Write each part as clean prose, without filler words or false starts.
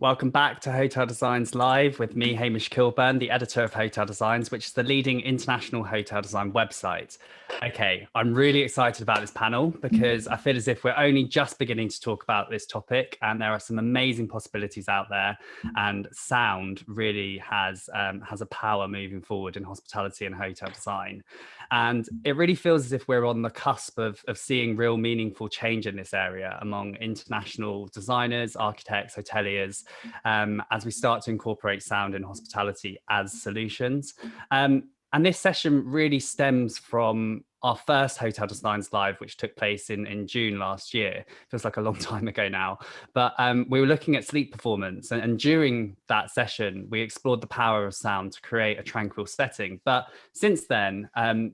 Welcome back to Hotel Designs Live with me, Hamish Kilburn, the editor of Hotel Designs, which is the leading international hotel design website. Okay, I'm really excited about this panel because I feel as if we're only just beginning to talk about this topic, and there are some amazing possibilities out there, and sound really has a power moving forward in hospitality and hotel design. And it really feels as if we're on the cusp of seeing real meaningful change in this area among international designers, architects, hoteliers, as we start to incorporate sound in hospitality as solutions. And this session really stems from our first Hotel Designs Live, which took place in June last year. Feels like a long time ago now. But we were looking at sleep performance. And during that session, we explored the power of sound to create a tranquil setting. But since then,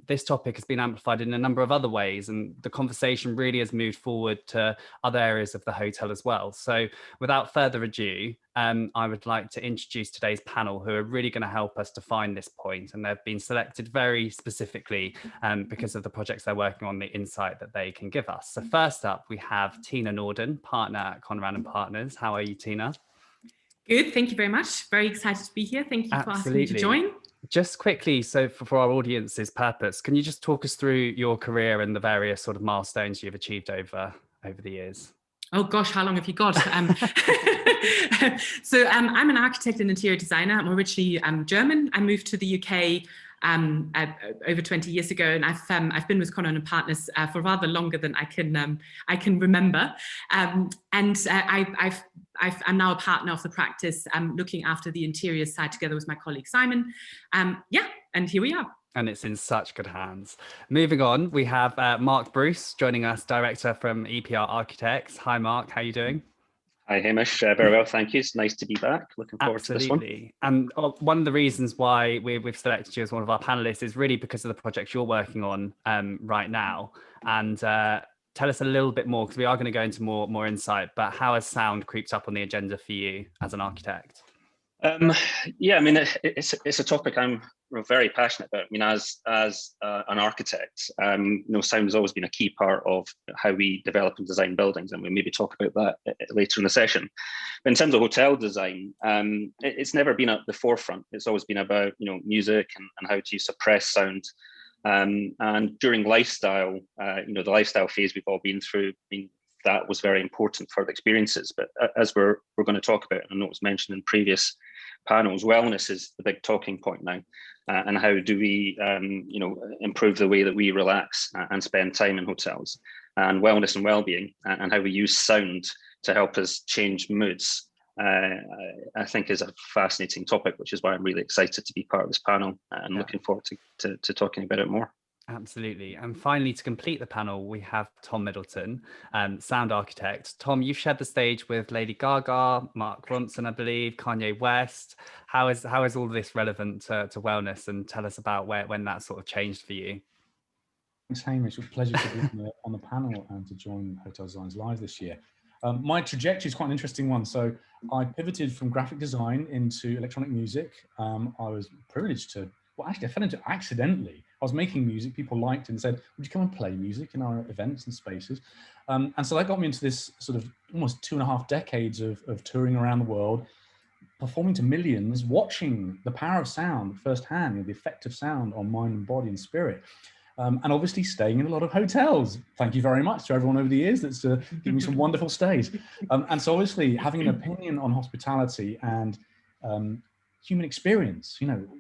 this topic has been amplified in a number of other ways. And the conversation really has moved forward to other areas of the hotel as well. So without further ado, I would like to introduce today's panel, who are really going to help us define this point. And they've been selected very specifically because of the projects they're working on, the insight that they can give us. So first up, we have Tina Norden, partner at Conran and Partners. How are you, Tina? Good, thank you very much. Very excited to be here. Thank you for asking me to join. Just quickly, so for our audience's purpose, can you just talk us through your career and the various sort of milestones you've achieved over the years? Oh gosh, how long have you got? So I'm an architect and interior designer. I'm originally German. I moved to the UK over 20 years ago, and I've been with Conran and Partners for rather longer than I can remember. I'm now a partner of the practice, looking after the interior side together with my colleague Simon. Yeah, and here we are. And it's in such good hands. Moving on, we have Mark Bruce joining us, director from EPR Architects. Hi, Mark. How are you doing? Hi, Hamish. Very well, thank you. It's nice to be back. Looking forward to this one. And one of the reasons why we've selected you as one of our panelists is really because of the project you're working on right now. And tell us a little bit more, because we are going to go into more insight, but how has sound creeped up on the agenda for you as an architect? Yeah, I mean, it's a topic I'm very passionate about. I mean, as an architect, sound has always been a key part of how we develop and design buildings, and we'll maybe talk about that later in the session. But in terms of hotel design, it's never been at the forefront. It's always been about music and how to suppress sound. And during lifestyle, the lifestyle phase we've all been through, that was very important for the experiences. But as we're going to talk about, and I know it was mentioned in previous panels, wellness is the big talking point now. And how do we, improve the way that we relax and spend time in hotels, and wellness and well-being, and how we use sound to help us change moods. I think is a fascinating topic, which is why I'm really excited to be part of this panel and looking forward to talking about it more. Absolutely. And finally, to complete the panel, we have Tom Middleton, sound architect. Tom, you've shared the stage with Lady Gaga, Mark Ronson, I believe, Kanye West. How is all of this relevant to wellness? And tell us about when that sort of changed for you. Thanks, Hamish. It's a pleasure to be on the panel and to join Hotel Designs Live this year. My trajectory is quite an interesting one. So I pivoted from graphic design into electronic music. I was privileged to, well, actually I fell into it accidentally. I was making music, people liked it and said, would you come and play music in our events and spaces? And so that got me into this sort of almost 2.5 decades of touring around the world, performing to millions, watching the power of sound firsthand, the effect of sound on mind and body and spirit. And obviously staying in a lot of hotels. Thank you very much to everyone over the years that's given me some wonderful stays. And so obviously having an opinion on hospitality and human experience,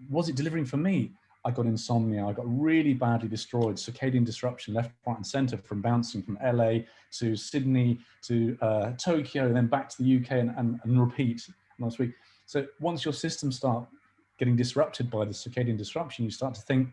was it delivering for me? I got insomnia, I got really badly destroyed, circadian disruption, left, right and center, from bouncing from LA to Sydney to Tokyo, and then back to the UK and repeat last week. So once your systems start getting disrupted by the circadian disruption, you start to think,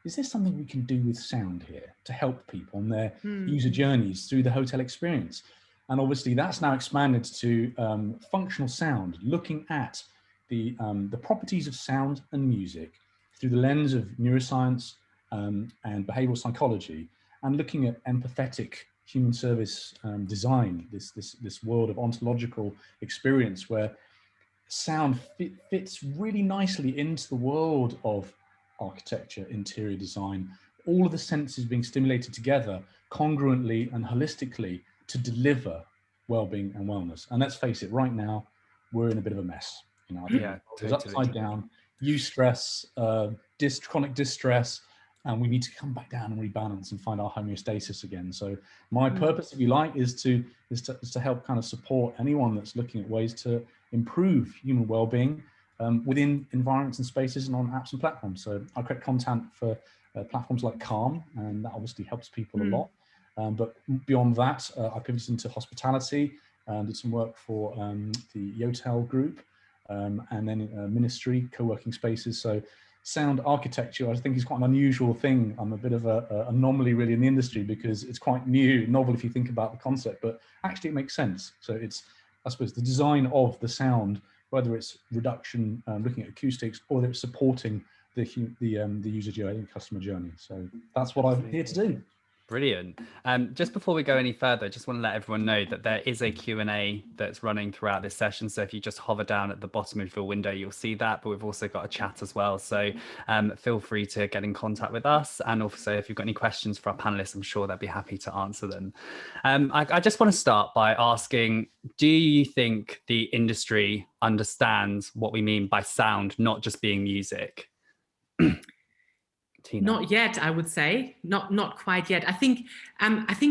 is there something we can do with sound here to help people on their user journeys through the hotel experience? And obviously that's now expanded to functional sound, looking at the properties of sound and music through the lens of neuroscience and behavioral psychology, and looking at empathetic human service design, this world of ontological experience where sound fits really nicely into the world of architecture, interior design, all of the senses being stimulated together congruently and holistically to deliver well-being and wellness. And let's face it, right now, we're in a bit of a mess. You know, I think Yeah, it's totally. upside down, eustress, chronic distress, and we need to come back down and rebalance and find our homeostasis again. So my purpose, if you like, is to help kind of support anyone that's looking at ways to improve human well-being within environments and spaces and on apps and platforms. So I create content for platforms like Calm, and that obviously helps people a lot. But beyond that, I pivoted into hospitality and did some work for the Yotel group, and then ministry, co-working spaces. So sound architecture, I think, is quite an unusual thing. I'm a bit of an anomaly really in the industry because it's quite new, novel if you think about the concept, but actually it makes sense. So it's, I suppose, the design of the sound, whether it's reduction, looking at acoustics, or whether it's supporting the user journey and customer journey. So that's what I'm here to do. Brilliant. Just before we go any further, I just want to let everyone know that there is a Q&A that's running throughout this session. So if you just hover down at the bottom of your window, you'll see that. But we've also got a chat as well. So feel free to get in contact with us. And also, if you've got any questions for our panelists, I'm sure they'll be happy to answer them. I just want to start by asking, do you think the industry understands what we mean by sound, not just being music? Tina. Not yet, I would say. Not quite yet. I think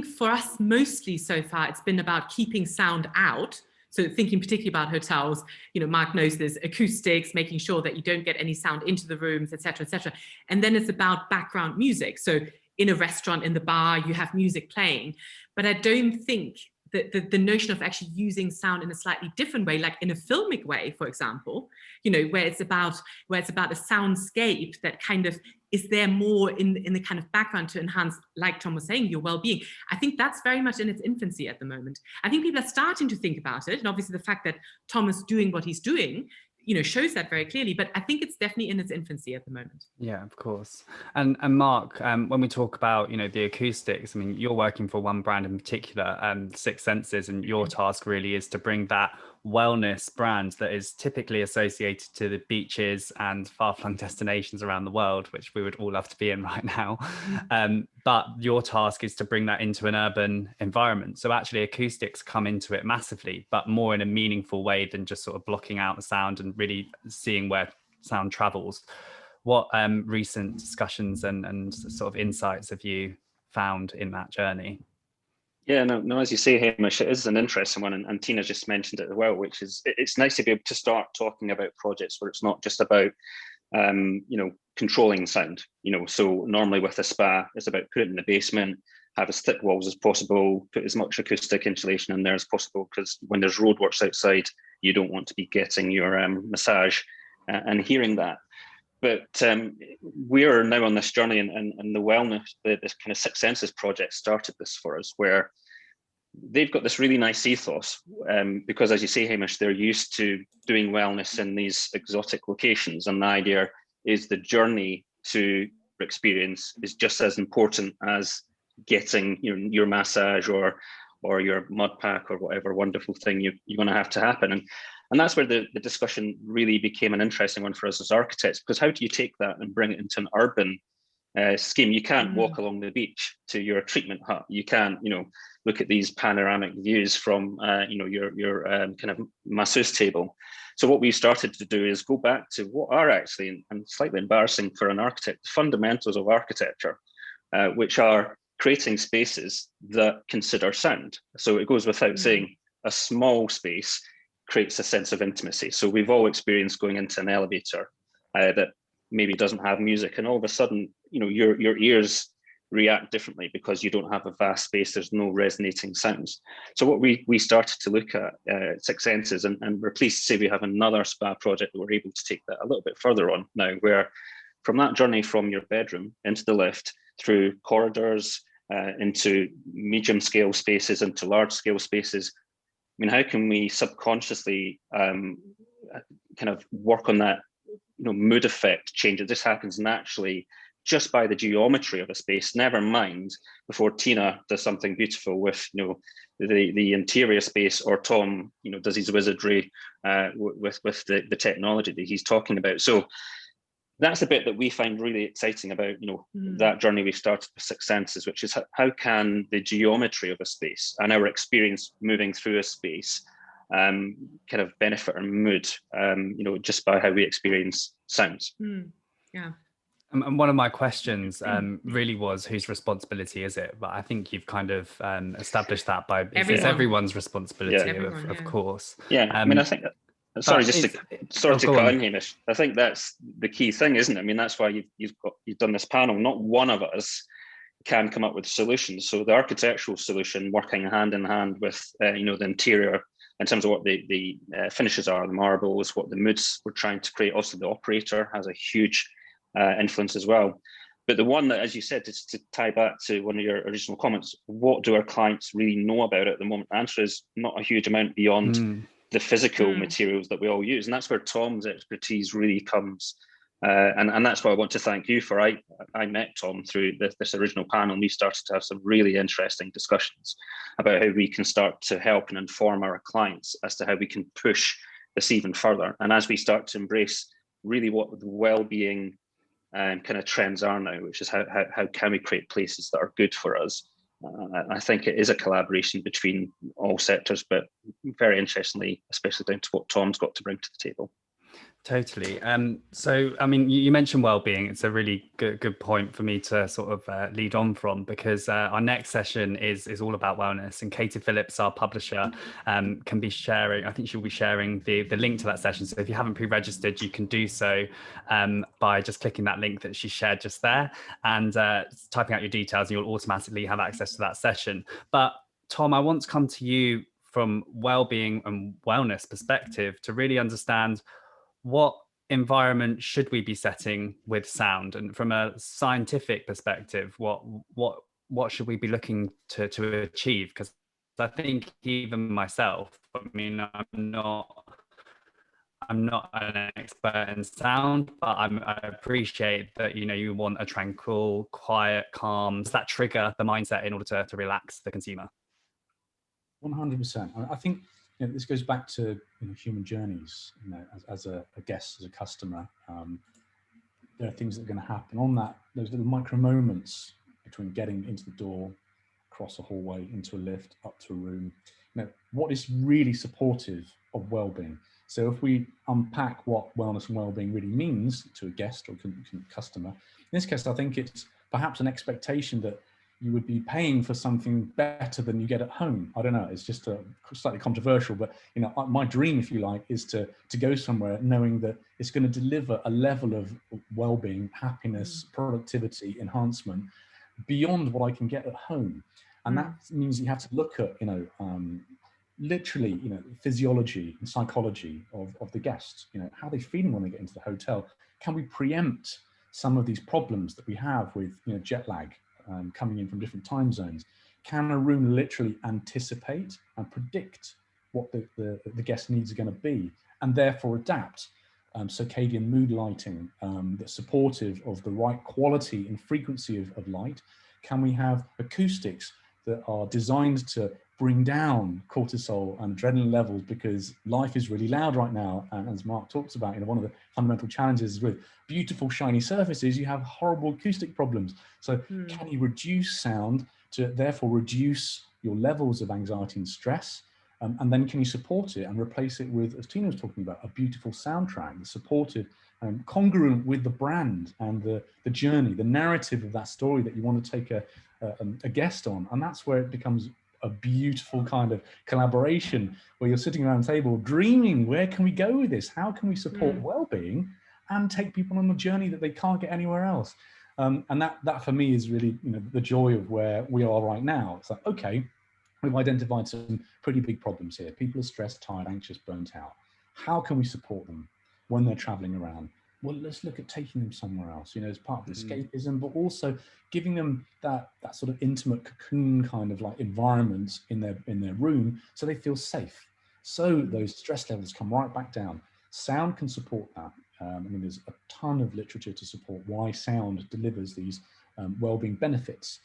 for us mostly so far, it's been about keeping sound out. So thinking particularly about hotels, you know, Mark knows there's acoustics, making sure that you don't get any sound into the rooms, et cetera, and then it's about background music. So in a restaurant, in the bar, you have music playing, but I don't think that the notion of actually using sound in a slightly different way, like in a filmic way, for example, you know, where it's about a soundscape that kind of is there more in the kind of background to enhance, like Tom was saying, your well-being. I think that's very much in its infancy at the moment. I think people are starting to think about it, and obviously the fact that Tom is doing what he's doing, you know, shows that very clearly, but I think it's definitely in its infancy at the moment. Yeah, of course. And Mark, when we talk about, you know, the acoustics, I mean, you're working for one brand in particular, Six Senses, and your task really is to bring that wellness brand that is typically associated to the beaches and far-flung destinations around the world, which we would all love to be in right now. But your task is to bring that into an urban environment. So actually acoustics come into it massively, but more in a meaningful way than just sort of blocking out the sound and really seeing where sound travels. What recent discussions and sort of insights have you found in that journey? Yeah, no, as you say, Hamish, it is an interesting one, and Tina just mentioned it as well, which is it's nice to be able to start talking about projects where it's not just about controlling sound. You know, so normally with a spa, it's about put it in the basement, have as thick walls as possible, put as much acoustic insulation in there as possible, because when there's roadworks outside, you don't want to be getting your massage and hearing that. But we are now on this journey, and the wellness, this kind of Six Senses project started this for us, where they've got this really nice ethos, because as you say, Hamish, they're used to doing wellness in these exotic locations. And the idea is the journey to experience is just as important as getting your massage or your mud pack or whatever wonderful thing you're going to have to happen. And that's where the discussion really became an interesting one for us as architects, because how do you take that and bring it into an urban scheme? You can't walk along the beach to your treatment hut. You can't, look at these panoramic views from, your kind of masseuse table. So what we started to do is go back to what are actually, and slightly embarrassing for an architect, the fundamentals of architecture, which are creating spaces that consider sound. So it goes without saying, a small space creates a sense of intimacy. So we've all experienced going into an elevator that maybe doesn't have music, and all of a sudden, your ears react differently because you don't have a vast space. There's no resonating sounds. So what we started to look at Six Senses, and we're pleased to say we have another spa project that we're able to take that a little bit further on now, where from that journey from your bedroom into the lift, through corridors, into medium scale spaces, into large scale spaces, I mean, how can we subconsciously kind of work on that, mood effect change? This happens naturally just by the geometry of a space. Never mind before Tina does something beautiful with, the interior space, or Tom, does his wizardry with the technology that he's talking about. So that's the bit that we find really exciting about, that journey we've started with Six Senses, which is how can the geometry of a space and our experience moving through a space kind of benefit our mood, you know, just by how we experience sounds. Yeah. And one of my questions really was, whose responsibility is it? But I think you've kind of established that by it's everyone's responsibility, of course. Yeah, I mean, I think. Sorry, just to cut in, Hamish. I think that's the key thing, isn't it? I mean, that's why you've done this panel. Not one of us can come up with solutions. So the architectural solution, working hand in hand with you know, the interior in terms of what the finishes are, the marbles, what the moods we're trying to create. Also, the operator has a huge influence as well. But the one that, as you said, is to tie back to one of your original comments, what do our clients really know about it at the moment? The answer is not a huge amount beyond the physical materials that we all use. And that's where Tom's expertise really comes. And that's why I want to thank you for. I met Tom through this original panel, and we started to have some really interesting discussions about how we can start to help and inform our clients as to how we can push this even further. And as we start to embrace really what the well-being kind of trends are now, which is how can we create places that are good for us. I think it is a collaboration between all sectors, but very interestingly, especially down to what Tom's got to bring to the table. Totally. So, I mean, you mentioned well-being. It's a really good point for me to sort of lead on from, because our next session is all about wellness. And Katie Phillips, our publisher, can be sharing. I think she'll be sharing the link to that session. So if you haven't pre-registered, you can do so by just clicking that link that she shared just there and typing out your details, and you'll automatically have access to that session. But Tom, I want to come to you from well-being and wellness perspective to really understand what environment should we be setting with sound, and from a scientific perspective, what should we be looking to achieve? Because I think even myself, I mean, I'm not an expert in sound, but I appreciate that, you know, you want a tranquil, quiet, calm. Does that trigger the mindset in order to relax the consumer? 100%. I think, you know, this goes back to, you know, human journeys. You know, as a guest, as a customer, there are things that are going to happen on that, those little micro moments between getting into the door, across a hallway, into a lift, up to a room. You know, what is really supportive of well-being? So if we unpack what wellness and well-being really means to a guest or customer, in this case, I think it's perhaps an expectation that you would be paying for something better than you get at home. I don't know, it's just slightly controversial, but, you know, my dream, if you like, is to go somewhere knowing that it's going to deliver a level of well-being, happiness, productivity, enhancement beyond what I can get at home. And that means you have to look at, you know, literally, you know, physiology and psychology of the guests. You know, how are they feeling when they get into the hotel? Can we preempt some of these problems that we have with, you know, jet lag coming in from different time zones? Can a room literally anticipate and predict what the guest needs are going to be, and therefore adapt circadian mood lighting that's supportive of the right quality and frequency of light? Can we have acoustics that are designed to bring down cortisol and adrenaline levels, because life is really loud right now? And as Mark talks about, you know, one of the fundamental challenges with beautiful shiny surfaces, you have horrible acoustic problems. So can you reduce sound to therefore reduce your levels of anxiety and stress? And then can you support it and replace it with, as Tina was talking about, a beautiful soundtrack that's supportive and congruent with the brand and the journey, the narrative of that story that you want to take a guest on? And that's where it becomes a beautiful kind of collaboration, where you're sitting around the table dreaming, where can we go with this? How can we support well-being and take people on a journey that they can't get anywhere else? And that for me is really, you know, the joy of where we are right now. It's like, okay, we've identified some pretty big problems here. People are stressed, tired, anxious, burnt out. How can we support them when they're traveling around? Well, let's look at taking them somewhere else, you know, as part of escapism, but also giving them that sort of intimate cocoon kind of like environment in their room, so they feel safe. So those stress levels come right back down. Sound can support that. I mean, there's a ton of literature to support why sound delivers these well-being benefits.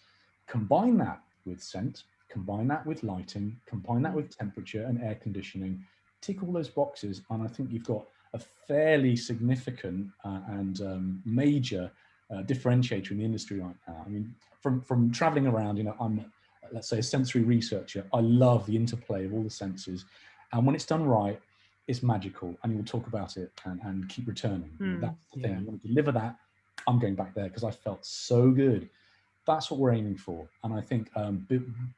Combine that with scent, combine that with lighting, combine that with temperature and air conditioning, tick all those boxes, and I think you've got a fairly significant and major differentiator in the industry right now. I mean, from traveling around, you know, I'm, let's say, a sensory researcher. I love the interplay of all the senses, And when it's done right, it's magical, and you'll talk about it and keep returning. That's the thing. You want to deliver that. I'm going back there because I felt so good. That's what we're aiming for. And I think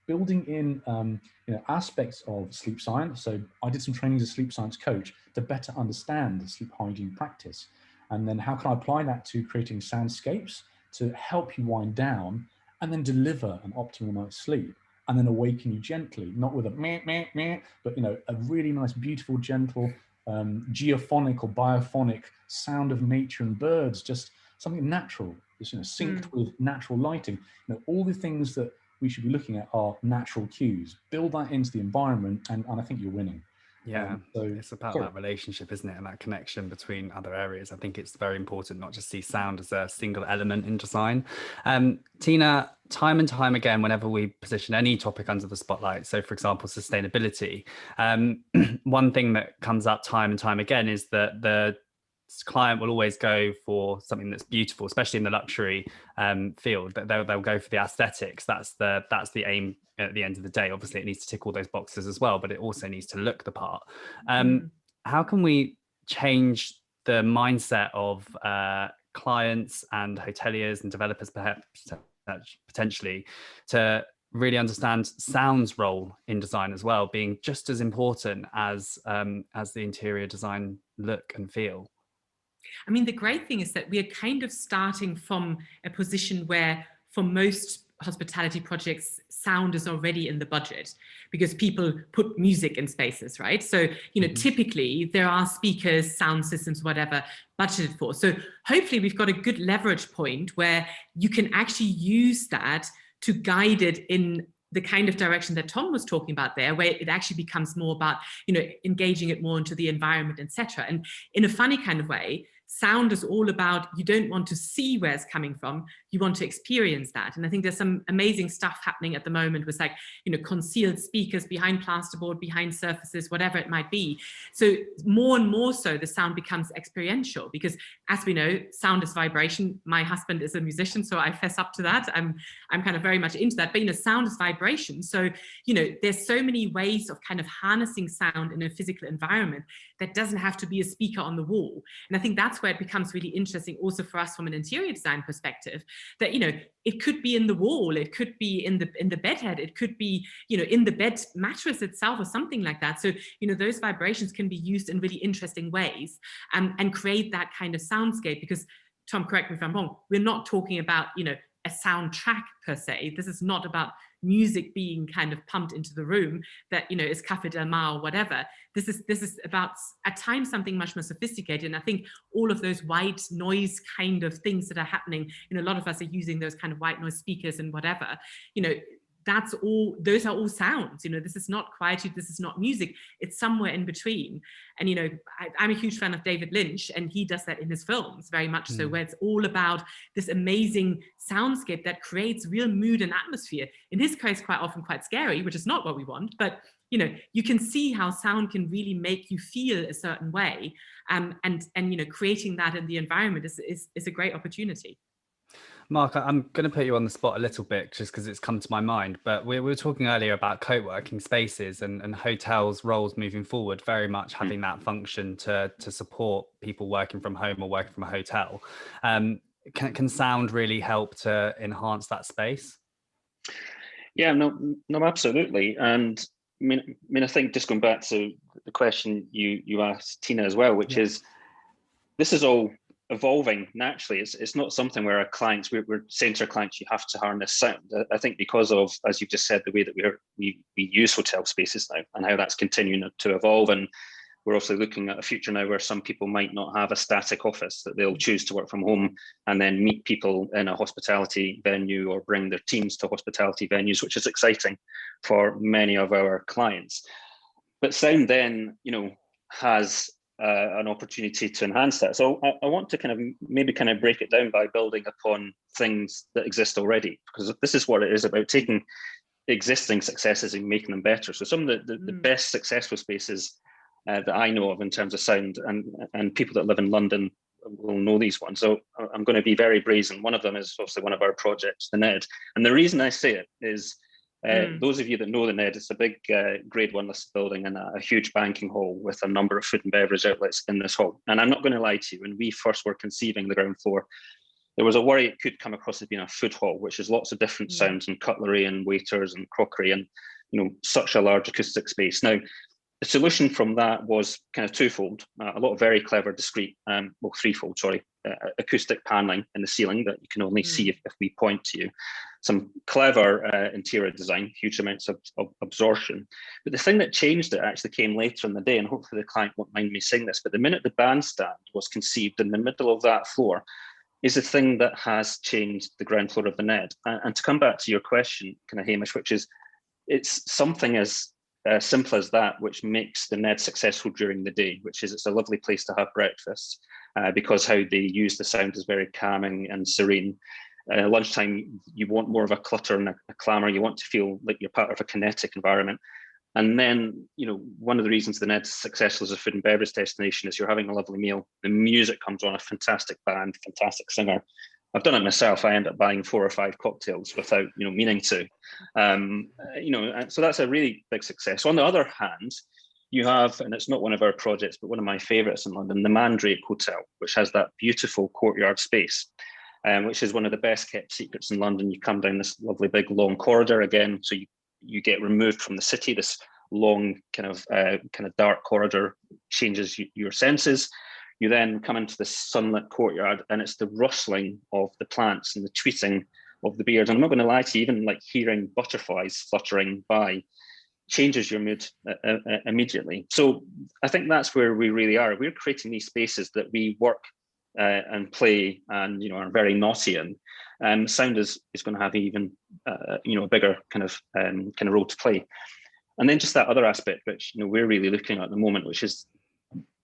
building in aspects of sleep science. So I did some training as a sleep science coach to better understand the sleep hygiene practice. And then how can I apply that to creating soundscapes to help you wind down and then deliver an optimal night's sleep, and then awaken you gently, not with a meh, meh, meh, but a really nice, beautiful, gentle, geophonic or biophonic sound of nature and birds, just something natural, just synced with natural lighting. All the things that we should be looking at are natural cues. Build that into the environment, and I think you're winning. Yeah, so it's about that relationship, isn't it, and that connection between other areas. I think it's very important not just see sound as a single element in design. Tina, time and time again, whenever we position any topic under the spotlight, so for example, sustainability, one thing that comes up time and time again is that the client will always go for something that's beautiful, especially in the luxury field. They'll go for the aesthetics. That's the aim at the end of the day. Obviously, it needs to tick all those boxes as well, but it also needs to look the part. How can we change the mindset of clients and hoteliers and developers, perhaps potentially, to really understand sound's role in design as well, being just as important as the interior design look and feel? I mean, the great thing is that we are kind of starting from a position where, for most hospitality projects, sound is already in the budget because people put music in spaces, right? So, typically there are speakers, sound systems, whatever, budgeted for. So hopefully we've got a good leverage point where you can actually use that to guide it in the kind of direction that Tom was talking about there, where it actually becomes more about, engaging it more into the environment, etc. And in a funny kind of way, sound is all about, you don't want to see where it's coming from, you want to experience that. And I think there's some amazing stuff happening at the moment with concealed speakers behind plasterboard, behind surfaces, whatever it might be. So more and more so the sound becomes experiential, because as we know, sound is vibration. My husband is a musician, so I fess up to that. I'm kind of very much into that, but sound is vibration. So, there's so many ways of kind of harnessing sound in a physical environment that doesn't have to be a speaker on the wall. And I think that's where it becomes really interesting also for us from an interior design perspective, that it could be in the wall, it could be in the bed head, it could be in the bed mattress itself or something like that. So those vibrations can be used in really interesting ways and create that kind of soundscape. Because Tom, correct me if I'm wrong, we're not talking about a soundtrack per se. This is not about music being kind of pumped into the room that is Café Del Mar or whatever. This is about at times something much more sophisticated. And I think all of those white noise kind of things that are happening, a lot of us are using those kind of white noise speakers and whatever, that's all, those are all sounds. This is not quietude, this is not music, it's somewhere in between. And I'm a huge fan of David Lynch, and he does that in his films very much so, where it's all about this amazing soundscape that creates real mood and atmosphere. In his case, quite often quite scary, which is not what we want, but you can see how sound can really make you feel a certain way, and creating that in the environment is a great opportunity. Mark, I'm going to put you on the spot a little bit just because it's come to my mind, but we were talking earlier about co-working spaces and hotels' roles moving forward, very much having that function to support people working from home or working from a hotel. Can sound really help to enhance that space? Yeah, no, absolutely. And I think just going back to the question you asked Tina as well, which is, this is all evolving naturally. It's not something where our clients, we're saying to our clients, you have to harness sound. I think because of, as you've just said, the way that we use hotel spaces now and how that's continuing to evolve. And we're also looking at a future now where some people might not have a static office, that they'll choose to work from home and then meet people in a hospitality venue or bring their teams to hospitality venues, which is exciting for many of our clients. But sound then, has an opportunity to enhance that. So I want to maybe break it down by building upon things that exist already, because this is what it is about, taking existing successes and making them better. So some of the best successful spaces that I know of in terms of sound, and people that live in London will know these ones. So I'm going to be very brazen. One of them is obviously one of our projects, the Ned. And the reason I say it is Those of you that know the Ned, it's a big grade 1 listed building and a huge banking hall with a number of food and beverage outlets in this hall. And I'm not going to lie to you, when we first were conceiving the ground floor, there was a worry it could come across as being a food hall, which is lots of different sounds and cutlery and waiters and crockery and, you know, such a large acoustic space. Now, the solution from that was kind of twofold, a lot of very clever, discrete, well, threefold, sorry, acoustic paneling in the ceiling that you can only see if we point to you. Some clever interior design, huge amounts of absorption. But the thing that changed it actually came later in the day, and hopefully the client won't mind me saying this, but the minute the bandstand was conceived in the middle of that floor is the thing that has changed the ground floor of the Ned. And to come back to your question, kind of Hamish, which is, it's something as simple as that which makes the Ned successful during the day, which is it's a lovely place to have breakfast because how they use the sound is very calming and serene. Lunchtime, you want more of a clutter and a clamour. You want to feel like you're part of a kinetic environment. And then, you know, one of the reasons the Ned's successful as a food and beverage destination is you're having a lovely meal. The music comes on, a fantastic band, fantastic singer. I've done it myself. I end up buying 4 or 5 cocktails without, you know, meaning to. You know, so that's a really big success. On the other hand, you have, and it's not one of our projects, but one of my favourites in London, the Mandrake Hotel, which has that beautiful courtyard space, which is one of the best kept secrets in London. You come down this lovely big long corridor again, so you get removed from the city. This long kind of dark corridor changes your senses. You then come into this sunlit courtyard, and it's the rustling of the plants and the tweeting of the birds. And I'm not going to lie to you, even like hearing butterflies fluttering by changes your mood immediately. So I think that's where we really are. We're creating these spaces that we work and play and, you know, are very naughty in. Sound is going to have even you know, a bigger kind of role to play. And then just that other aspect, which, you know, we're really looking at the moment, which is,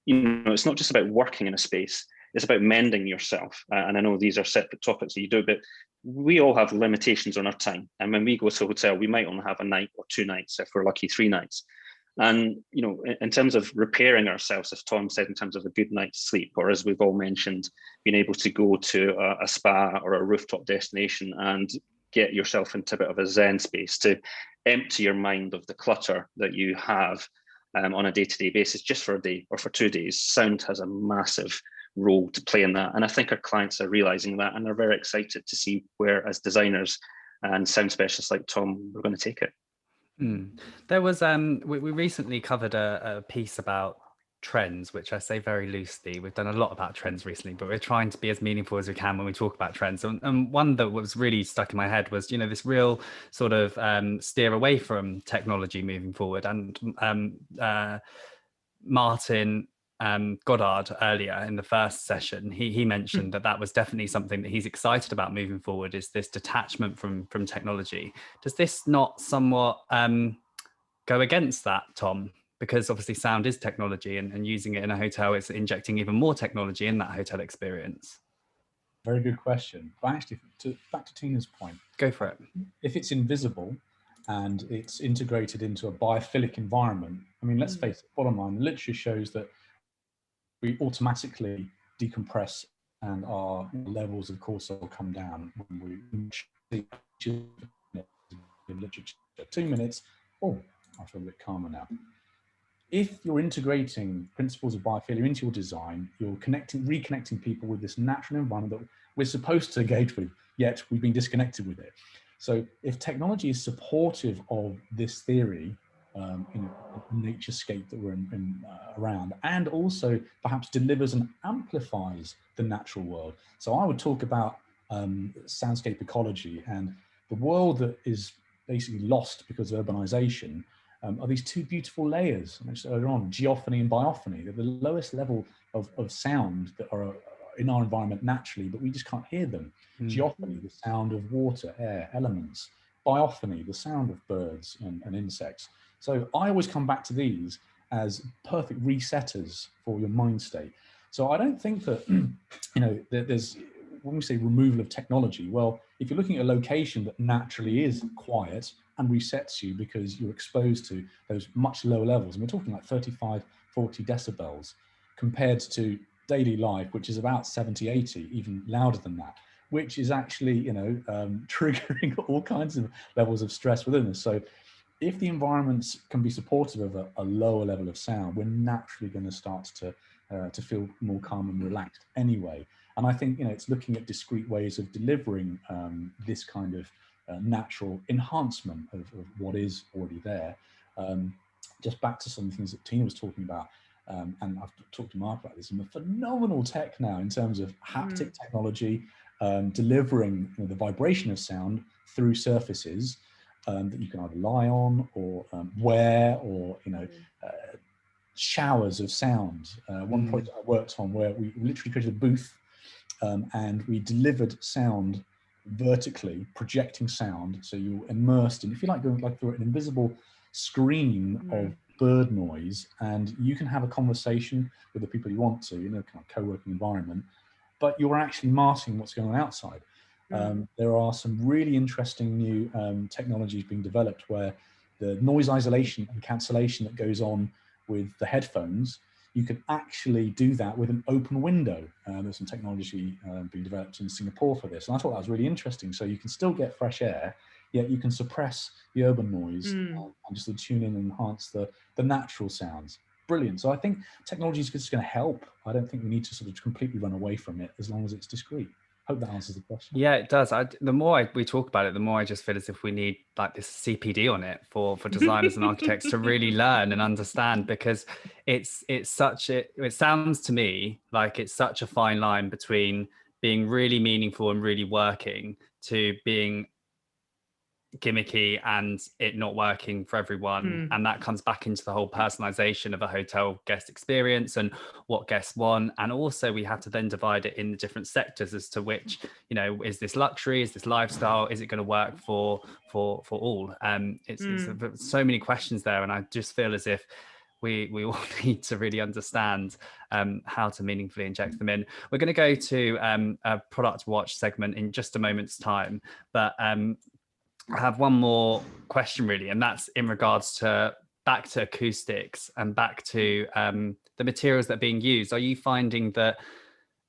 you know, it's not just about working in a space, it's about mending yourself. And I know these are separate topics that you do, but we all have limitations on our time. And when we go to a hotel, we might only have a night or 2 nights, if we're lucky, 3 nights. And, you know, in terms of repairing ourselves, as Tom said, in terms of a good night's sleep, or as we've all mentioned, being able to go to a spa or a rooftop destination and get yourself into a bit of a Zen space to empty your mind of the clutter that you have on a day-to-day basis, just for a day or for 2 days. Sound has a massive role to play in that. And I think our clients are realizing that, and they're very excited to see where, as designers and sound specialists like Tom, we're going to take it. There was, we recently covered a piece about trends, which I say very loosely. We've done a lot about trends recently, but we're trying to be as meaningful as we can when we talk about trends. And one that was really stuck in my head was, you know, this real sort of steer away from technology moving forward. And Martin Goddard earlier in the first session, he mentioned that was definitely something that he's excited about moving forward, is this detachment from technology. Does this not somewhat go against that, Tom? Because obviously sound is technology, and using it in a hotel is injecting even more technology in that hotel experience. Very good question. But actually, back to Tina's point. Go for it. If it's invisible and it's integrated into a biophilic environment, I mean, let's face it, bottom line, the literature shows that we automatically decompress and our levels of cortisol come down when we see literature. 2 minutes, oh, I feel a bit calmer now. If you're integrating principles of biophilia into your design, you're reconnecting people with this natural environment that we're supposed to engage with, yet we've been disconnected with it. So if technology is supportive of this theory, in a naturescape that we're around, and also perhaps delivers and amplifies the natural world. So I would talk about soundscape ecology, and the world that is basically lost because of urbanization are these 2 beautiful layers, I mentioned earlier on, geophony and biophony. They're the lowest level of sound that are in our environment naturally, but we just can't hear them. Geophony, the sound of water, air, elements. Biophony, the sound of birds and insects. So I always come back to these as perfect resetters for your mind state. So I don't think that, you know, there's, when we say removal of technology, well, if you're looking at a location that naturally is quiet and resets you because you're exposed to those much lower levels, and we're talking like 35, 40 decibels compared to daily life, which is about 70, 80, even louder than that. which is actually, triggering all kinds of levels of stress within us. So if the environments can be supportive of a lower level of sound, we're naturally going to start to feel more calm and relaxed anyway. And I think, it's looking at discrete ways of delivering this kind of natural enhancement of what is already there. Just back to some of the things that Tina was talking about, and I've talked to Mark about this, some phenomenal tech now in terms of haptic technology, delivering the vibration of sound through surfaces that you can either lie on or wear, or showers of sound. One project I worked on where we literally created a booth and we delivered sound vertically, projecting sound, so you're immersed in, if you like, going like through an invisible screen of bird noise, and you can have a conversation with the people you want to, kind of co-working environment, but you're actually masking what's going on outside. There are some really interesting new technologies being developed where the noise isolation and cancellation that goes on with the headphones, you can actually do that with an open window. There's some technology being developed in Singapore for this, and I thought that was really interesting. So you can still get fresh air, yet you can suppress the urban noise and just tune in and enhance the natural sounds. Brilliant. So I think technology is just going to help. I don't think we need to sort of completely run away from it as long as it's discreet. Hope that answers the question. Yeah, it does. The more we talk about it, the more I just feel as if we need like this CPD on it for designers and architects to really learn and understand, because it sounds to me like it's such a fine line between being really meaningful and really working to being gimmicky and it not working for everyone. And that comes back into the whole personalization of a hotel guest experience and what guests want. And also we have to then divide it in the different sectors as to which, is this luxury, is this lifestyle, is it going to work for all? It's so many questions there, and I just feel as if we all need to really understand how to meaningfully inject them in. We're going to go to a product watch segment in just a moment's time, but I have one more question really, and that's in regards to back to acoustics and back to the materials that are being used. Are you finding that,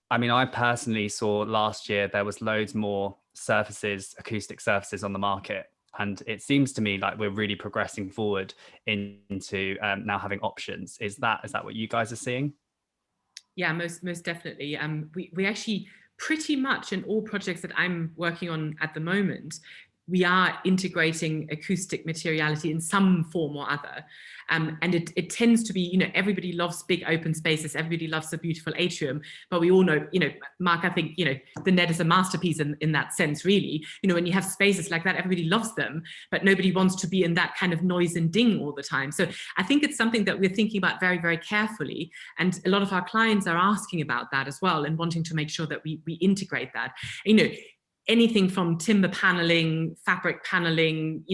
I personally saw last year there was loads more acoustic surfaces on the market, and it seems to me like we're really progressing forward into now having options. Is that what you guys are seeing? Yeah, most definitely. We actually pretty much in all projects that I'm working on at the moment, we are integrating acoustic materiality in some form or other. And it tends to be, everybody loves big open spaces, everybody loves a beautiful atrium, but we all know, Mark, I think, the Ned is a masterpiece in that sense, really. When you have spaces like that, everybody loves them, but nobody wants to be in that kind of noise and ding all the time. So I think it's something that we're thinking about very, very carefully. And a lot of our clients are asking about that as well and wanting to make sure that we integrate that. Anything from timber paneling, fabric paneling,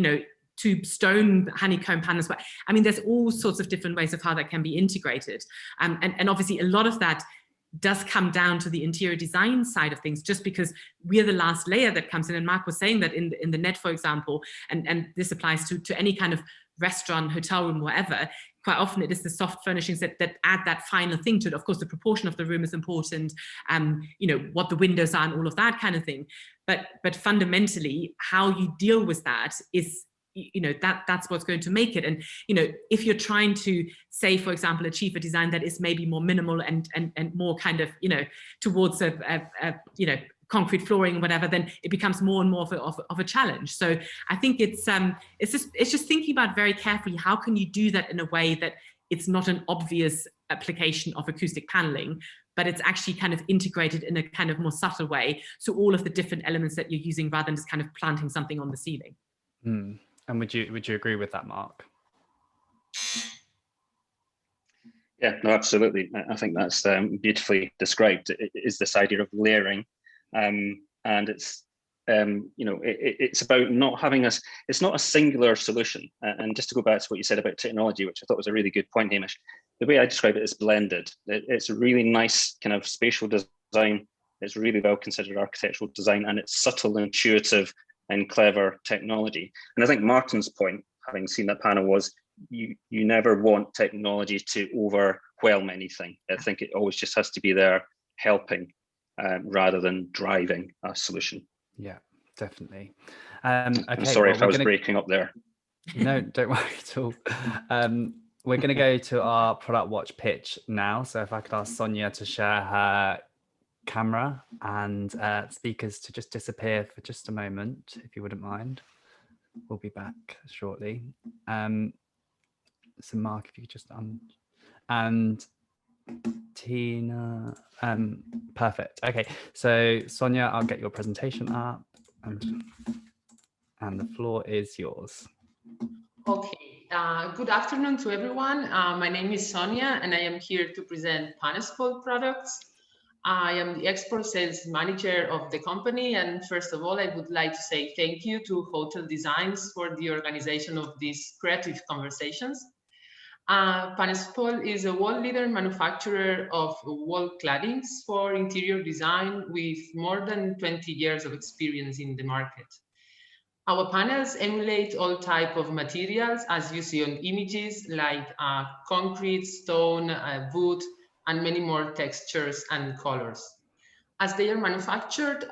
to stone honeycomb panels. But there's all sorts of different ways of how that can be integrated. And obviously a lot of that does come down to the interior design side of things, just because we're the last layer that comes in. And Mark was saying that in the Ned, for example, and this applies to any kind of restaurant, hotel room, whatever, quite often it is the soft furnishings that add that final thing to it. Of course, the proportion of the room is important, what the windows are and all of that kind of thing. But fundamentally, how you deal with that is, that's what's going to make it. And, if you're trying to say, for example, achieve a design that is maybe more minimal and more kind of, towards a concrete flooring, whatever, then it becomes more and more of a challenge. So I think it's just thinking about very carefully, how can you do that in a way that it's not an obvious application of acoustic paneling, but it's actually kind of integrated in a kind of more subtle way. So all of the different elements that you're using, rather than just kind of planting something on the ceiling. And would you agree with that, Mark? Yeah, no, absolutely. I think that's beautifully described. It is this idea of layering, and it's it's about not having it's not a singular solution. And just to go back to what you said about technology, which I thought was a really good point, Hamish, the way I describe it is blended. It's a really nice kind of spatial design. It's really well considered architectural design, and it's subtle, intuitive, and clever technology. And I think Martin's point, having seen that panel, was you never want technology to overwhelm anything. I think it always just has to be there helping. rather than driving a solution. Yeah, definitely. Okay, I'm sorry well, if I was breaking up there. No, don't worry at all. We're going to go to our product watch pitch now. So if I could ask Sonia to share her camera and speakers to just disappear for just a moment, if you wouldn't mind. We'll be back shortly. So Mark, if you could just and Tina, perfect. Okay, so Sonia, I'll get your presentation up and the floor is yours. Okay, good afternoon to everyone. My name is Sonia and I am here to present Panespol products. I am the export sales manager of the company, and first of all, I would like to say thank you to Hotel Designs for the organization of these creative conversations. Panespol is a world leader manufacturer of wall claddings for interior design with more than 20 years of experience in the market. Our panels emulate all types of materials, as you see on images, like concrete, stone, wood, and many more textures and colors. As they are manufactured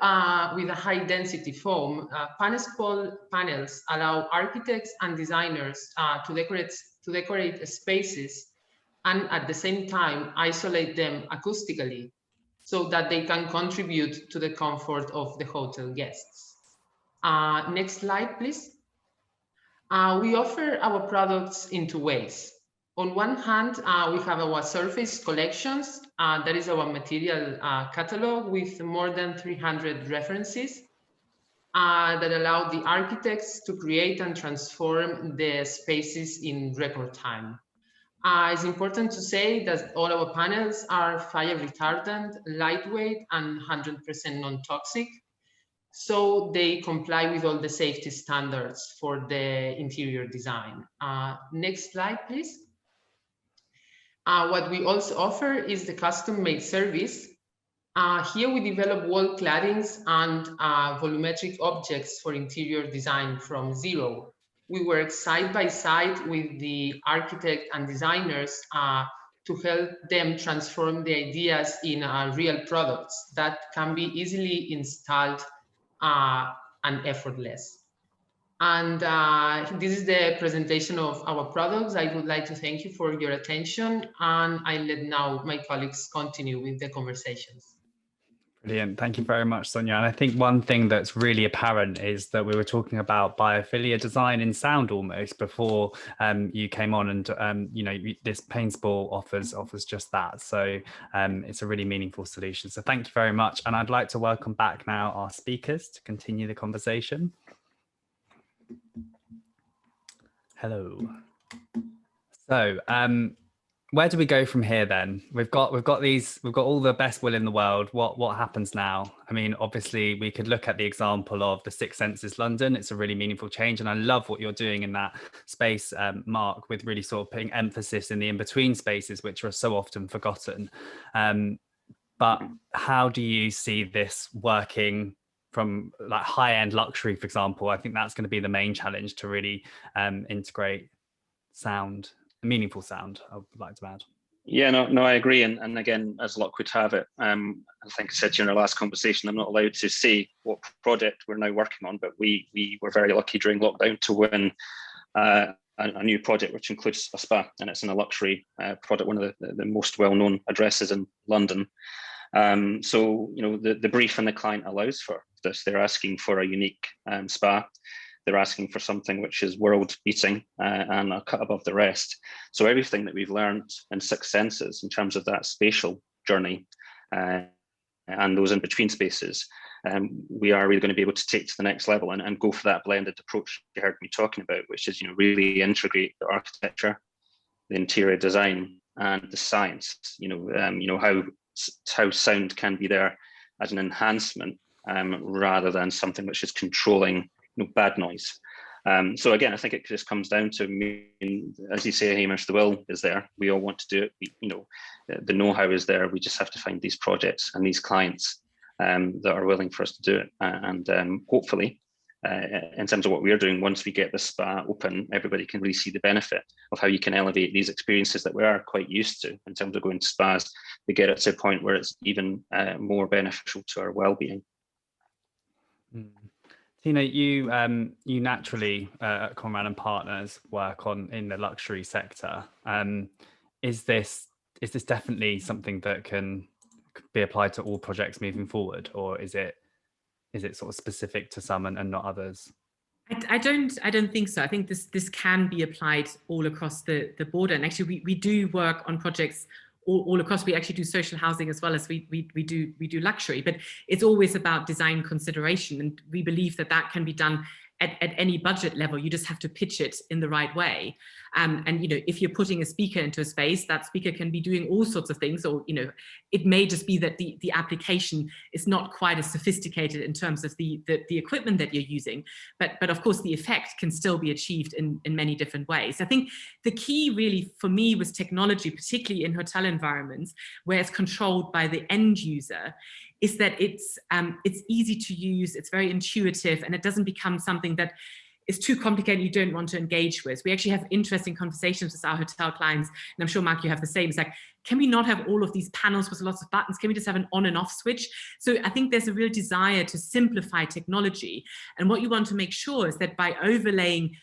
with a high density foam, Panespol panels allow architects and designers to decorate spaces and at the same time isolate them acoustically so that they can contribute to the comfort of the hotel guests. Next slide, please. We offer our products in two ways. On one hand, we have our surface collections. That is our material catalog with more than 300 references that allow the architects to create and transform the spaces in record time. It's important to say that all our panels are fire retardant, lightweight, and 100% non-toxic. So they comply with all the safety standards for the interior design. Next slide, please. What we also offer is the custom-made service. Here we develop wall claddings and volumetric objects for interior design from zero. We work side by side with the architect and designers to help them transform the ideas in real products that can be easily installed and effortless. And this is the presentation of our products. I would like to thank you for your attention, and I let now my colleagues continue with the conversations. Brilliant. Thank you very much, Sonia. And I think one thing that's really apparent is that we were talking about biophilia design in sound almost before you came on, and you know, this Paintball offers just that. So it's a really meaningful solution. So thank you very much. And I'd like to welcome back now our speakers to continue the conversation. Hello. So where do we go from here then? We've got all the best will in the world. What happens now? I mean, obviously we could look at the example of the Six Senses London. It's a really meaningful change, and I love what you're doing in that space, Mark, with really sort of putting emphasis in the in-between spaces, which are so often forgotten. But how do you see this working from like high-end luxury, for example? I think that's going to be the main challenge, to really integrate sound. Meaningful sound, I would like to add. Yeah, no, I agree. And again, as luck would have it, I think I said to you in our last conversation, I'm not allowed to say what project we're now working on, but we were very lucky during lockdown to win a new project, which includes a spa, and it's in a luxury product, one of the most well-known addresses in London. So, you know, the brief and the client allows for this. They're asking for a unique spa. They're asking for something which is world beating and a cut above the rest. So everything that we've learned in Six Senses in terms of that spatial journey and those in between spaces, we are really going to be able to take to the next level and go for that blended approach you heard me talking about, which is, you know, really integrate the architecture, the interior design, and the science. You know how sound can be there as an enhancement rather than something which is controlling, you know, bad noise. So again, I think it just comes down to, as you say, Hamish, the will is there. We all want to do it. You know, the know-how is there. We just have to find these projects and these clients that are willing for us to do it. And hopefully, in terms of what we're doing. Once we get the spa open, everybody can really see the benefit of how you can elevate these experiences that we are quite used to in terms of going to spas, to get it to a point where it's even more beneficial to our well-being. Tina, you naturally at Conran and Partners work in the luxury sector. Is this definitely something that can be applied to all projects moving forward, or is it sort of specific to some and not others? I don't think so. I think this can be applied all across the border. And actually, we do work on projects all across. We actually do social housing as well as we do luxury. But it's always about design consideration, and we believe that can be done at any budget level. You just have to pitch it in the right way. And if you're putting a speaker into a space, that speaker can be doing all sorts of things, or it may just be that the application is not quite as sophisticated in terms of the equipment that you're using, but of course the effect can still be achieved in many different ways. I think the key really for me was technology, particularly in hotel environments where it's controlled by the end user, is that it's easy to use, it's very intuitive, and it doesn't become something that is too complicated you don't want to engage with. We actually have interesting conversations with our hotel clients, and I'm sure, Mark, you have the same. It's like, can we not have all of these panels with lots of buttons? Can we just have an on and off switch? So I think there's a real desire to simplify technology. And what you want to make sure is that by overlaying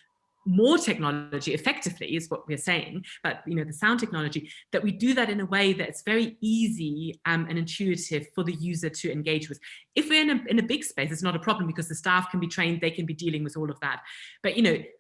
more technology effectively is what we're saying, but the sound technology, that we do that in a way that it's very easy and intuitive for the user to engage with. If we're in a big space, it's not a problem because the staff can be trained, they can be dealing with all of that. But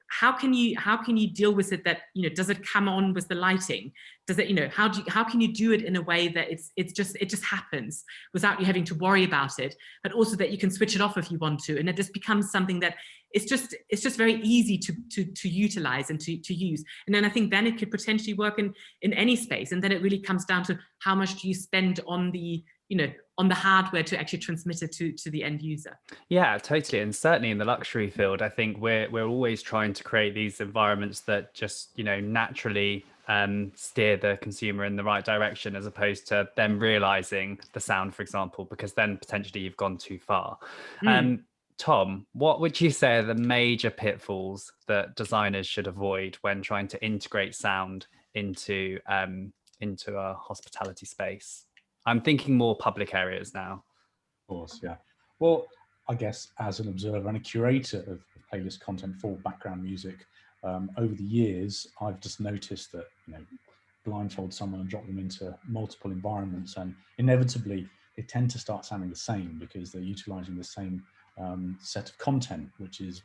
how can you deal with it? That does it come on with the lighting? Does it how can you do it in a way that it just happens without you having to worry about it, but also that you can switch it off if you want to, and it just becomes something that it's just very easy to utilize and to use. And then I think then it could potentially work in any space, and then it really comes down to how much do you spend on the on the hardware to actually transmit it to the end user. Yeah, totally. And certainly in the luxury field, I think we're always trying to create these environments that just naturally steer the consumer in the right direction, as opposed to them realizing the sound, for example, because then potentially you've gone too far. Tom, what would you say are the major pitfalls that designers should avoid when trying to integrate sound into a hospitality space? I'm thinking more public areas now. Of course, yeah. Well, I guess as an observer and a curator of playlist content for background music, over the years, I've just noticed that, blindfold someone and drop them into multiple environments, and inevitably they tend to start sounding the same because they're utilizing the same set of content, which is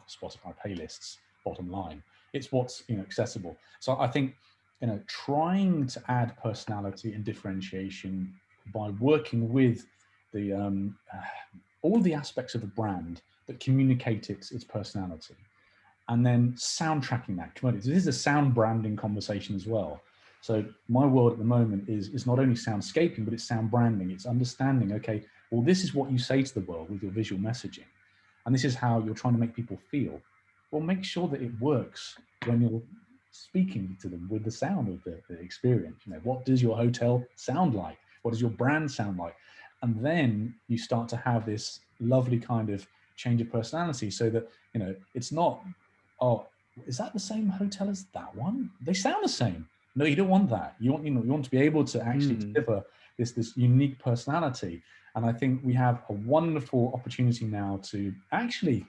Spotify playlists. Bottom line, it's what's accessible. So I think trying to add personality and differentiation by working with the all the aspects of a brand that communicate its personality, and then soundtracking that. This is a sound branding conversation as well. So my world at the moment is not only soundscaping, but it's sound branding. It's understanding, okay, well, this is what you say to the world with your visual messaging, and this is how you're trying to make people feel. Well, make sure that it works when you're speaking to them with the sound of the experience. What does your hotel sound like? What does your brand sound like? And then you start to have this lovely kind of change of personality, so that it's not, oh, is that the same hotel as that one? They sound the same. No, you don't want that. You want to be able to actually deliver this unique personality. And I think we have a wonderful opportunity now to actually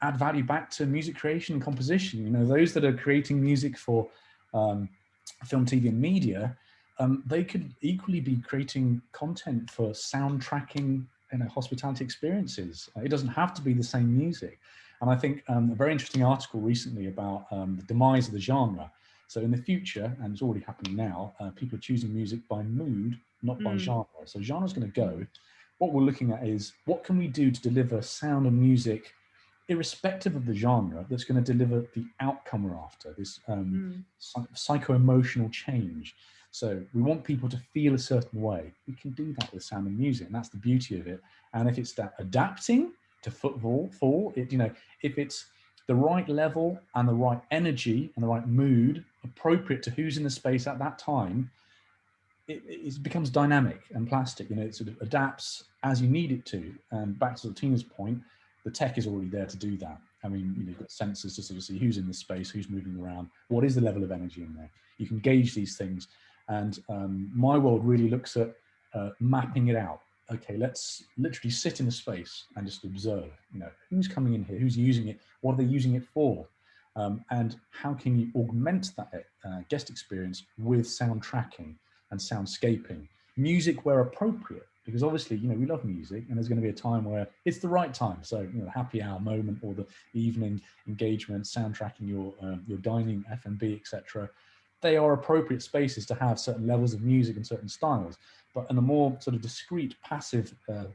add value back to music creation and composition. Those that are creating music for film, TV, and media, they could equally be creating content for soundtracking hospitality experiences. It doesn't have to be the same music. And I think a very interesting article recently about the demise of the genre. So in the future, and it's already happening now, people are choosing music by mood, not by genre. So genre's going to go. What we're looking at is, what can we do to deliver sound and music irrespective of the genre that's going to deliver the outcome we're after, this psycho-emotional change. So we want people to feel a certain way. We can do that with sound and music, and that's the beauty of it. And if it's that adapting to footfall, if it's the right level and the right energy and the right mood appropriate to who's in the space at that time, it becomes dynamic and plastic. It sort of adapts as you need it to. And back to Tina's point, the tech is already there to do that. I mean, you've got sensors to sort of see who's in the space, who's moving around, what is the level of energy in there. You can gauge these things. And my world really looks at mapping it out. Okay, let's literally sit in a space and just observe, who's coming in here, who's using it, what are they using it for? And how can you augment that guest experience with sound tracking and soundscaping, music where appropriate, because obviously, we love music, and there's going to be a time where it's the right time. So, the happy hour moment or the evening engagement, sound tracking your dining, F&B, etc. They are appropriate spaces to have certain levels of music and certain styles. But in the more sort of discrete, passive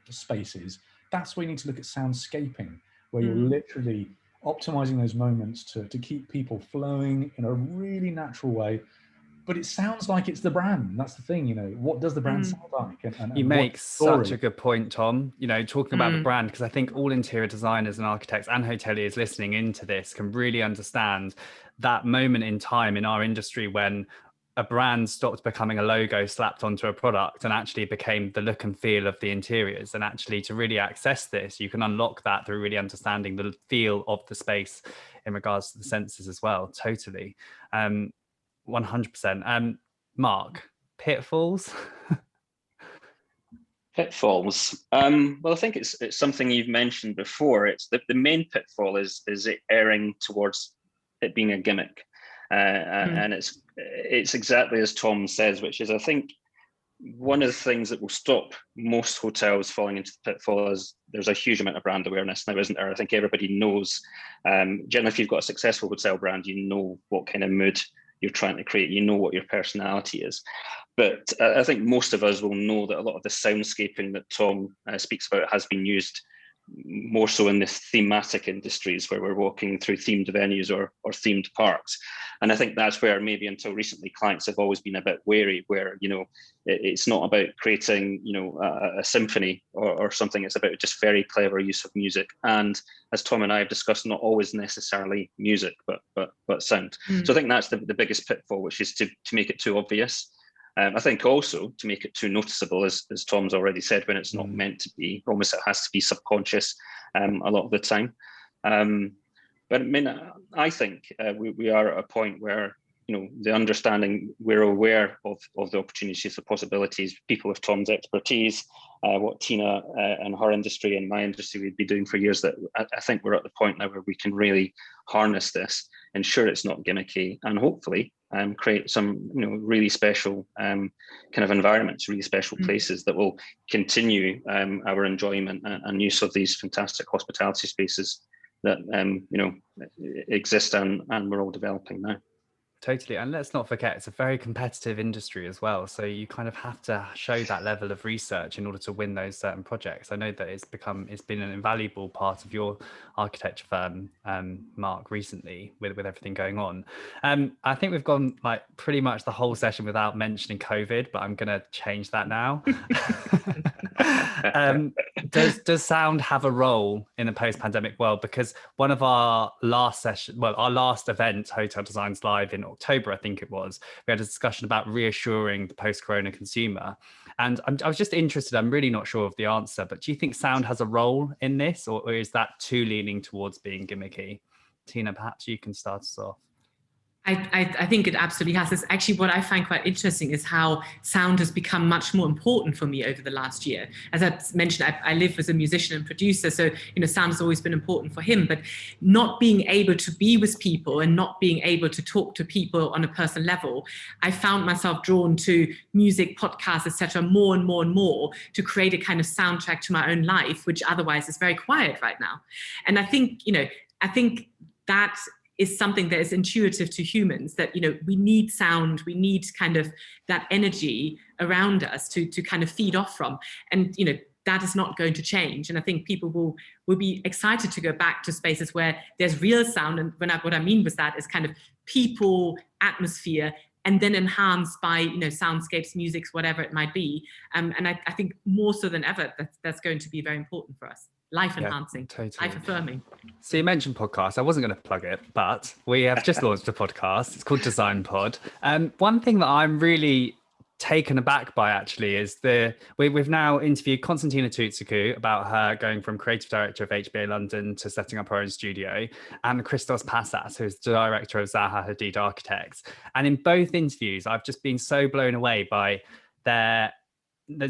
spaces, that's where you need to look at soundscaping, where you're literally optimizing those moments to keep people flowing in a really natural way. But it sounds like it's the brand. That's the thing, what does the brand sound like? And you make such a good point, Tom, talking about the brand, because I think all interior designers and architects and hoteliers listening into this can really understand that moment in time in our industry when a brand stopped becoming a logo slapped onto a product and actually became the look and feel of the interiors. And actually, to really access this, you can unlock that through really understanding the feel of the space in regards to the senses as well. Totally. 100%. Mark, pitfalls? Pitfalls. Well, I think it's something you've mentioned before. It's the main pitfall is it erring towards it being a gimmick. And it's exactly as Tom says, which is, I think, one of the things that will stop most hotels falling into the pitfall is there's a huge amount of brand awareness now, isn't there? I think everybody knows. Generally, if you've got a successful hotel brand, you know what kind of mood you're trying to create, you know what your personality is. But I think most of us will know that a lot of the soundscaping that Tom speaks about has been used more so in the thematic industries where we're walking through themed venues or themed parks. And I think that's where maybe until recently clients have always been a bit wary, where, it's not about creating, a symphony or something. It's about just very clever use of music. And as Tom and I have discussed, not always necessarily music, but sound. So I think that's the biggest pitfall, which is to make it too obvious. I think also to make it too noticeable, as Tom's already said, when it's not meant to be, almost it has to be subconscious a lot of the time. But I mean, I think we are at a point where, the understanding, we're aware of the opportunities, the possibilities, people with Tom's expertise, what Tina and her industry and my industry would be doing for years, that I think we're at the point now where we can really harness this, ensure it's not gimmicky, and hopefully create some, really special kind of environments, really special places that will continue our enjoyment and use of these fantastic hospitality spaces that, exist and we're all developing now. Totally. And let's not forget, it's a very competitive industry as well. So you kind of have to show that level of research in order to win those certain projects. I know that it's been an invaluable part of your architecture firm, Mark, recently with everything going on. I think we've gone like pretty much the whole session without mentioning COVID, but I'm going to change that now. Does sound have a role in the post-pandemic world? Because one of our last event, Hotel Designs Live in October, I think it was, we had a discussion about reassuring the post-corona consumer. And I was just interested, I'm really not sure of the answer, but do you think sound has a role in this, or is that too leaning towards being gimmicky? Tina, perhaps you can start us off. I think it absolutely has. It's actually what I find quite interesting is how sound has become much more important for me over the last year. As I mentioned, I live as a musician and producer, so sound has always been important for him. But not being able to be with people and not being able to talk to people on a personal level, I found myself drawn to music, podcasts, etc., more and more and more to create a kind of soundtrack to my own life, which otherwise is very quiet right now. And I think that is something that is intuitive to humans, that, we need sound, we need kind of that energy around us to kind of feed off from. And, that is not going to change. And I think people will be excited to go back to spaces where there's real sound. And what I mean with that is kind of people, atmosphere, and then enhanced by, soundscapes, musics, whatever it might be. And I think more so than ever, that's going to be very important for us. Life enhancing, totally. Life affirming. So you mentioned podcasts. I wasn't going to plug it, but we have just launched a podcast. It's called Design Pod. One thing that I'm really taken aback by actually is we've now interviewed Konstantina Tutsuku about her going from creative director of HBA London to setting up her own studio, and Christos Passas, who's the director of Zaha Hadid Architects. And in both interviews, I've just been so blown away by there's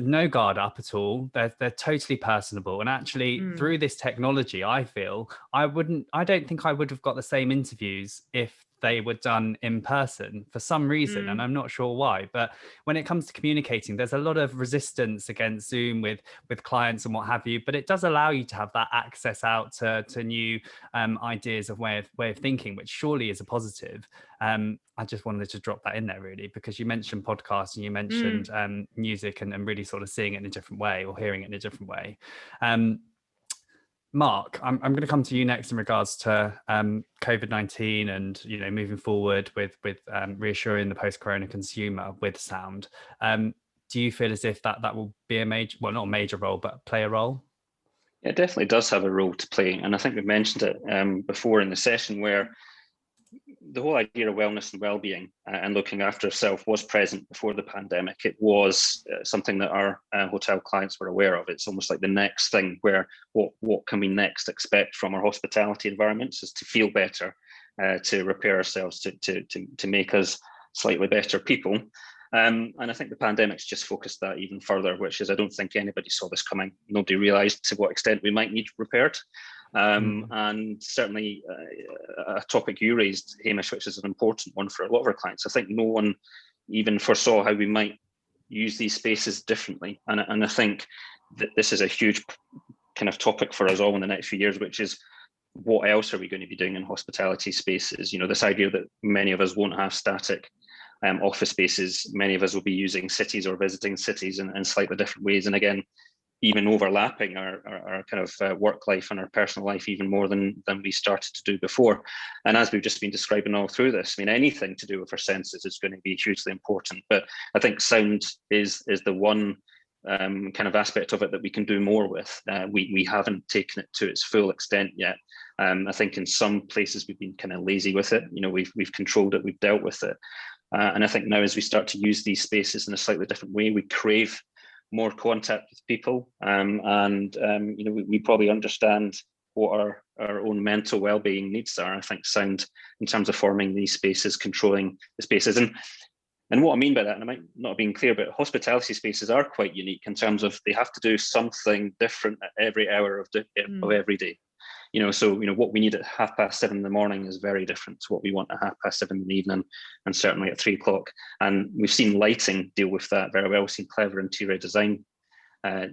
no guard up at all. They're totally personable. And actually through this technology, I feel I don't think I would have got the same interviews if they were done in person for some reason, and I'm not sure why. But when it comes to communicating, there's a lot of resistance against Zoom with clients and what have you, but it does allow you to have that access out to new ideas of way of thinking, which surely is a positive. I just wanted to drop that in there really, because you mentioned podcasts and you mentioned music and really sort of seeing it in a different way or hearing it in a different way. Mark, I'm going to come to you next in regards to COVID-19 and moving forward with reassuring the post-corona consumer with sound. Do you feel as if that will be a major, well, not a major role, but play a role? It definitely does have a role to play, and I think we mentioned it before in the session, where the whole idea of wellness and well-being and looking after yourself was present before the pandemic. It was something that our hotel clients were aware of. It's almost like the next thing, where what can we next expect from our hospitality environments is to feel better, to repair ourselves, to make us slightly better people. And I think the pandemic's just focused that even further, which is I don't think anybody saw this coming. Nobody realised to what extent we might need repaired. And certainly a topic you raised, Hamish, which is an important one for a lot of our clients. I think no one even foresaw how we might use these spaces differently. And I think that this is a huge kind of topic for us all in the next few years, which is what else are we going to be doing in hospitality spaces? This idea that many of us won't have static office spaces. Many of us will be using cities or visiting cities in slightly different ways. And again, even overlapping our kind of work life and our personal life even more than we started to do before. And as we've just been describing all through this, I mean, anything to do with our senses is going to be hugely important. But I think sound is the one kind of aspect of it that we can do more with. We haven't taken it to its full extent yet. I think in some places we've been kind of lazy with it. We've controlled it, we've dealt with it. And I think now as we start to use these spaces in a slightly different way, we crave more contact with people, we probably understand what our own mental well-being needs are. I think sound, in terms of forming these spaces, controlling the spaces, and what I mean by that, and I might not have been clear, but hospitality spaces are quite unique in terms of they have to do something different at every hour of every day. What we need at 7:30 in the morning is very different to what we want at 7:30 in the evening, and certainly at 3:00. And we've seen lighting deal with that very well. We've seen clever interior design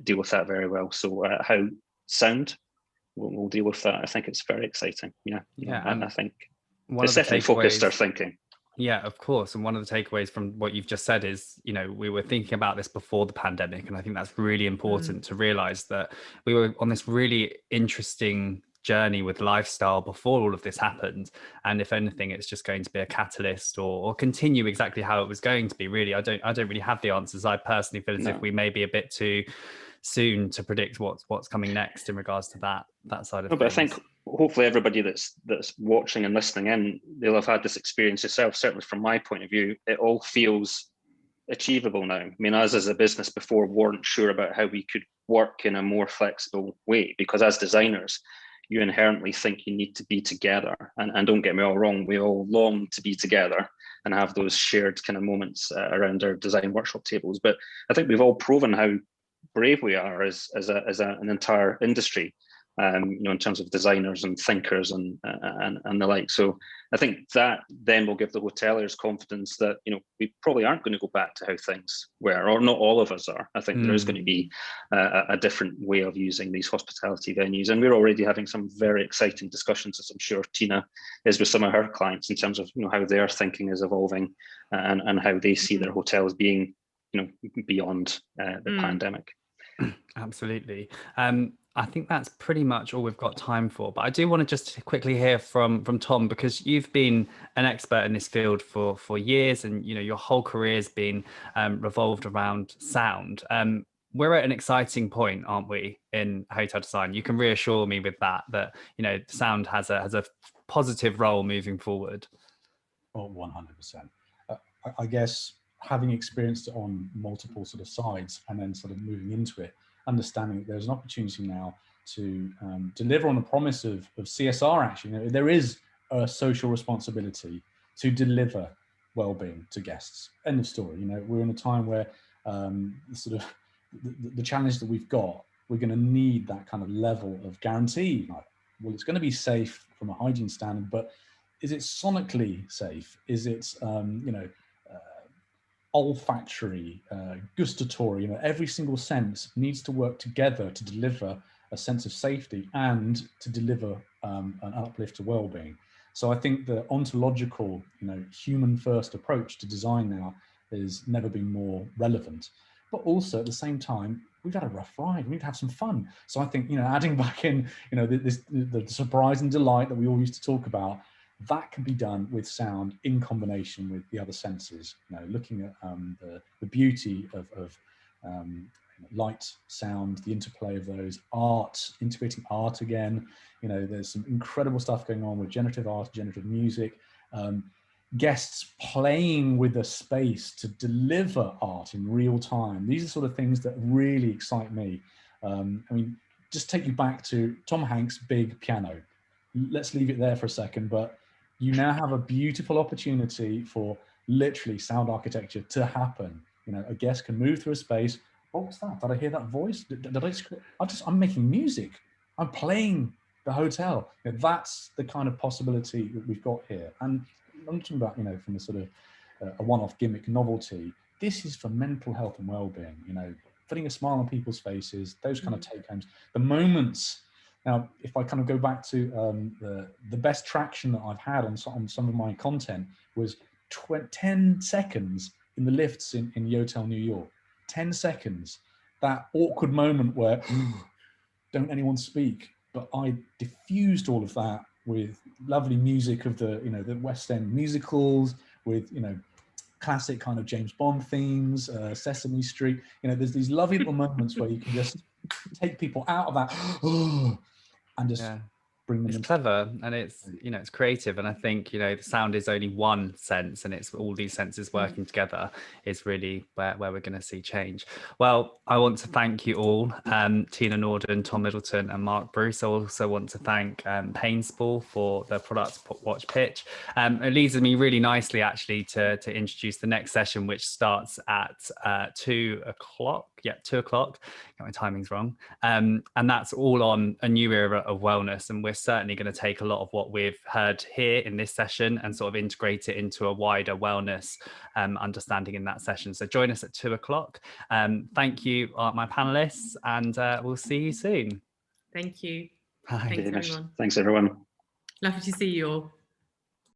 deal with that very well. So how sound will deal with that, I think it's very exciting. And I think it's definitely focused our thinking. Yeah, of course. And one of the takeaways from what you've just said is, we were thinking about this before the pandemic. And I think that's really important to realize that we were on this really interesting journey with lifestyle before all of this happened. And if anything, it's just going to be a catalyst or continue exactly how it was going to be. Really, I don't really have the answers. I personally feel as if we may be a bit too soon to predict what's coming next in regards to that side of things. But I think hopefully everybody that's watching and listening in, they'll have had this experience yourself. Certainly from my point of view, it all feels achievable now. I mean, us as a business before weren't sure about how we could work in a more flexible way, because as designers, you inherently think you need to be together. And don't get me all wrong, we all long to be together and have those shared kind of moments around our design workshop tables. But I think we've all proven how brave we are as an entire industry, in terms of designers and thinkers and the like. So I think that then will give the hoteliers confidence that we probably aren't going to go back to how things were, or not all of us are. I think there is going to be a different way of using these hospitality venues, and we're already having some very exciting discussions, as I'm sure Tina is with some of her clients, in terms of how their thinking is evolving and how they see their hotels being beyond the pandemic. Absolutely. I think that's pretty much all we've got time for, but I do want to just quickly hear from Tom, because you've been an expert in this field for years, and your whole career has been revolved around sound. We're at an exciting point, aren't we, in hotel design? You can reassure me with that sound has a positive role moving forward. Oh, 100%. I guess having experienced it on multiple sort of sides and then sort of moving into it, understanding that there's an opportunity now to deliver on the promise of CSR action. You know, there is a social responsibility to deliver well-being to guests. End of story. You know, we're in a time where sort of the challenge that we've got, we're going to need that kind of level of guarantee. Like, well, it's going to be safe from a hygiene standard, but is it sonically safe? Is it, you know, olfactory, gustatory? You know, every single sense needs to work together to deliver a sense of safety and to deliver an uplift to well-being. So I think the ontological, you know, human-first approach to design now has never been more relevant. But also at the same time, we've had a rough ride. We need to have some fun. So I think, you know, adding back in, you know, the surprise and delight that we all used to talk about, that can be done with sound in combination with the other senses. You know, looking at the beauty of light, sound, the interplay of those, art, integrating art again. You know, there's some incredible stuff going on with generative art, generative music, guests playing with the space to deliver art in real time. These are sort of things that really excite me. I mean, just take you back to Tom Hanks' big piano. Let's leave it there for a second, but you now have a beautiful opportunity for literally sound architecture to happen. You know, a guest can move through a space. What was that? Did I hear that voice? I'm making music. I'm playing the hotel. You know, that's the kind of possibility that we've got here. And I'm talking about, you know, from a sort of a one-off gimmick novelty. This is for mental health and well-being. You know, putting a smile on people's faces. Those kind of take-homes. The moments. Now, if I kind of go back to the best traction that I've had on some of my content was 10 seconds in the lifts in Yotel, New York. 10 seconds, that awkward moment where don't anyone speak, but I diffused all of that with lovely music of the, you know, the West End musicals, with, you know, classic kind of James Bond themes, Sesame Street. You know, there's these lovely little moments where you can just take people out of that and just bring them. It's clever, and it's, you know, it's creative, and I think, you know, the sound is only one sense, and it's all these senses working together is really where we're going to see change. Well, I want to thank you all, Tina Norden, Tom Middleton, and Mark Bruce. I also want to thank Painspool for the product watch pitch. It leads me really nicely actually to introduce the next session, which starts at 2 o'clock. Yeah, 2 o'clock. Got my timings wrong. And that's all on a new era of wellness. And we're certainly going to take a lot of what we've heard here in this session and sort of integrate it into a wider wellness understanding in that session. So join us at 2 o'clock. Thank you, my panelists, and we'll see you soon. Thank you. Bye. Thanks, everyone. Thanks, everyone. Lovely to see you all.